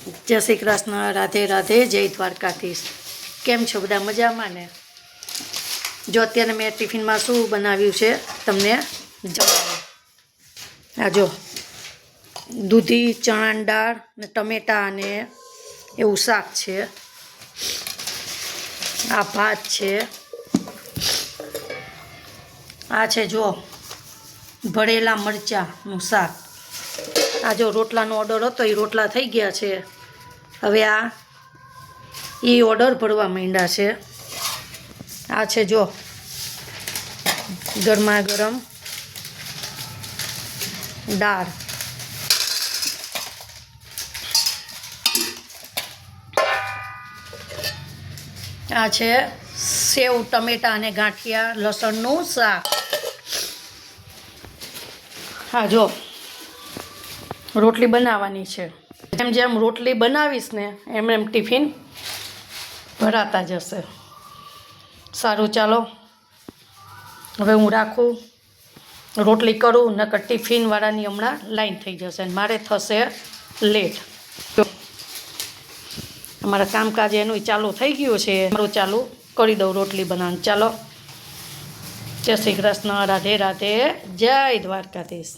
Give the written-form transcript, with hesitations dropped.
जय श्री कृष्ण। राधे राधे। जय द्वारकाधीश। केम छो बधा मजामां ने? जो अत्यारे मैं टिफिन में शुं बनाव्युं छे तमने जणावुं। आ जो दूधी चणानी दाळ ने टमेटा ने एवुं शाक छे। आ भात छे। आ छे जो भरेला मरचाનું શાક। आ जो रोटलाનો ऑर्डर हतो ए रोटला थई गया छे। हवे आ ई ऑर्डर भरवा मांड्या छे। आ छे जो गरमा गरम दाळ। आ छे सेव टमेटा अने गांठिया लसणનું શાક। हाँ जो रोटली बनावानी छे। जेम जेम रोटली बनावीश ने एम एम टिफिन भराता जशे। सारूं चालो हवे हूँ राखूं, रोटली करूँ, नकर टिफिन वाळानी हमणां लाइन थई जशे ने मारे थशे लेट। तो अमारा कामकाज एनुं चालू थई गयुं छे। मारुं चालू करी दऊं रोटली बनाववानुं। चालो जय श्री कृष्ण। राधे राधे। जय द्वारकाधीश।